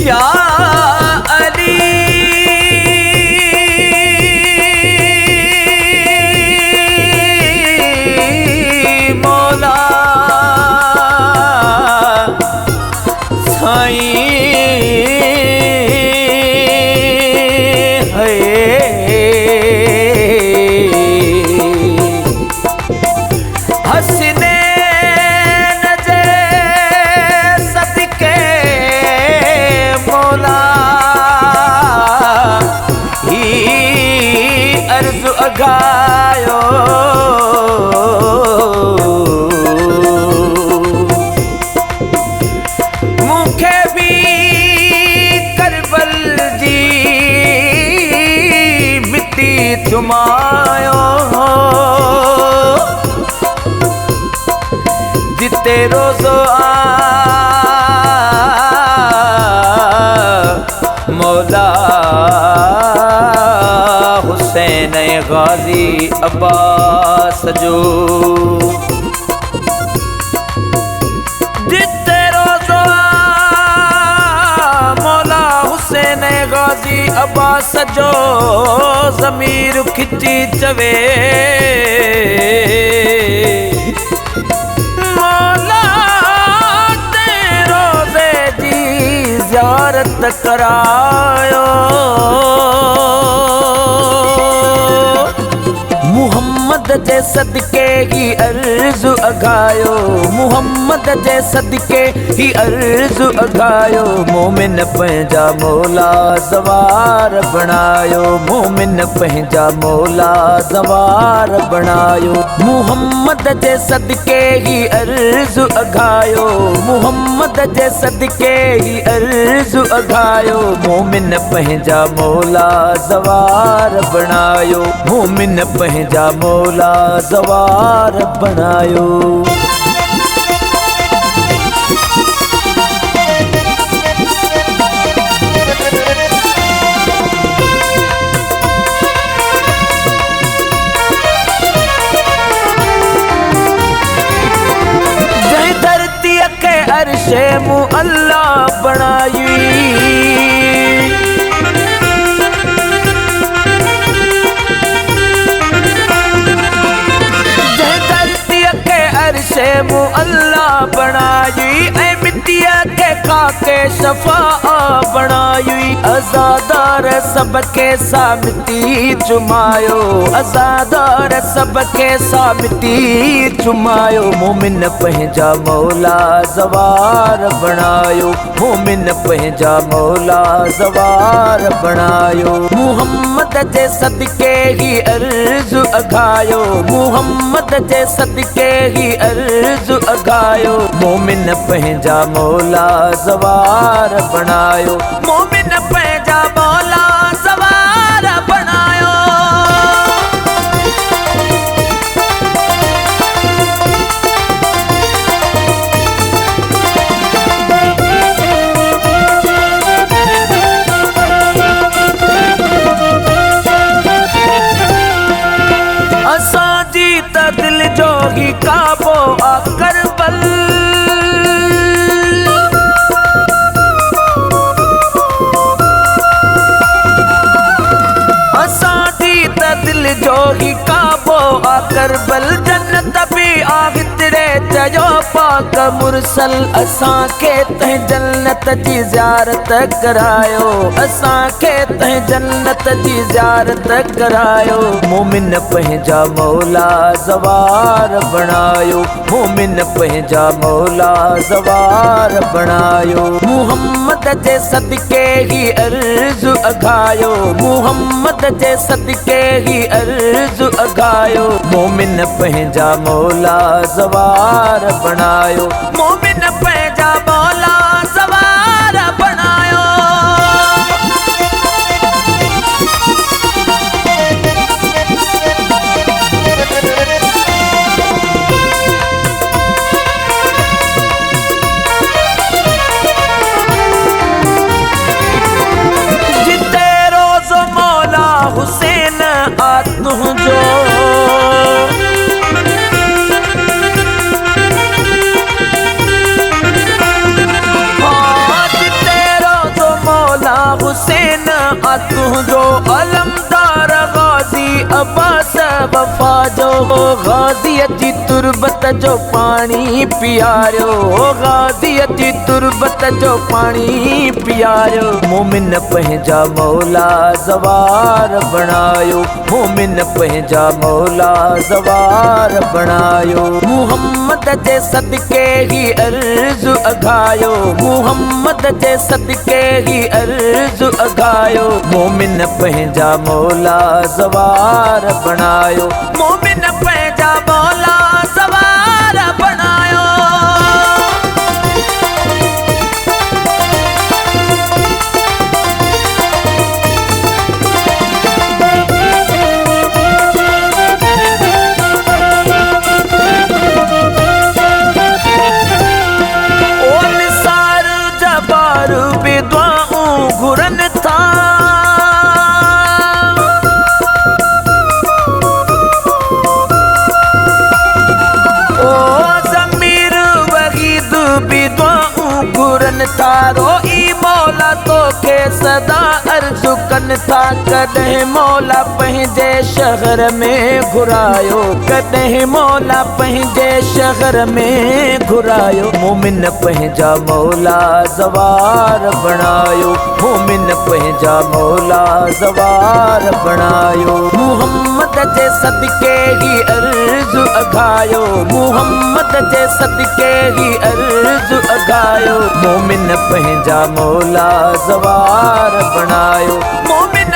या अली मौला साईं गायो मुखे भी करबल जी मिट्टी चुमायो जिते रोज़ो मौला हुसैन गाजी अब्बास जो जिते रोज़ो मौला हुसैन गाजी अब्बास जो ज़मीर खिची चवे मौला ते रोज़े जी ज़ियारत करायो मुहम्मद जे सदके ही अर्ज़ अघायो मुहम्मद जे सदके ही अर्ज़ अघायो मोमिन पंहिंजा मौला ज़वार बणायो मोमिन पंहिंजा मौला ज़वार बणायो मुहम्मद जे सदके ही अर्ज़ अघायो मुहम्मद जे सदके ही अर्ज़ अघायो मोमिन पंहिंजा मौला ज़वार बणायो मोमिन पंहिंजा मौला ज़वार बणायो जंहिं धरतीअ खे अर्शे मूं अल्लाह बणाई अर्शे मूं अल्लाह बणाई ऐं मिट्टीअ खे खाके शफ़ा बणाई अज़ादार सभ खे सा मिट्टी चुमायो अज़ादार सभ खे सा मिट्टी चुमायो मोमिन पंहिंजा मौला ज़वार बणायो मोमिन पंहिंजा मौला ज़वार बणायो मुहम्मद जे सदके ही अर्ज़ अघायो मुहम्मद जे सदके ही अर्ज़ अघायो मोमिन पंहिंजा मौला ज़वार बणायो मोमिन पंहिंजा मौला ज़वार बणायो असांजी त दिल जो ही काबो आ करबल असांजी त दिल जो ही काबो आ करबल जन्नत भी आ हितरे चयो पाक मुरसल असांखे तंहिं जन्नत जी ज़ियारत करायो असांखे तंहिं जन्नत जी ज़ियारत करायो मोमिन पंहिंजा मौला ज़वार बणायो मोमिन पंहिंजा मौला ज़वार बणायो मुहम्मद जे सदके ही अर्ज़ अघायो मुहम्मद जे सदके ही अर्ज़ अघायो मोमिन पंहिंजा मौला ज़वार बणायो मोमिन पंहिंजा मौला ज़वार बणायो जिते रोज़ो मौला हुसैन आ तुंहिंजो जो हो गाज़ियत जी तुरबत जो पानी पियारियो, गाज़ियत जी तुरबत जो पानी पियारियो। मोमिन पंहिंजा मौला ज़वार बणायो, मोमिन पंहिंजा मौला ज़वार बणायो। मुहम्मद जे सदके ही अर्ज़ अघायो, मुहम्मद जे सदके ही अर्ज़ अघायो। मोमिन पंहिंजा मौला ज़वार बणायो, मोमिन पंहिंजा मौला ज़वार बणायो। घुरन था ओ ज़मीर वहीद भी दुआऊं घुरन था। रोई मौला तोखे सदा अर्ज़ु कन था। कॾहिं मौला पंहिंजे शहर में घुरायो, कॾहिं मौला पंहिंजे शहर में घुरायो। मोमिन पंहिंजा मौला ज़वार बणायो, मोमिन पंहिंजा मौला ज़वार बणायो। मुहम्मद जे सदके ही अर्ज़ अघायो, मुहम्मद जे सदके ही अर्ज़ अघायो। मोमिन पंहिंजा मौला ज़वार बणायो, मोमिन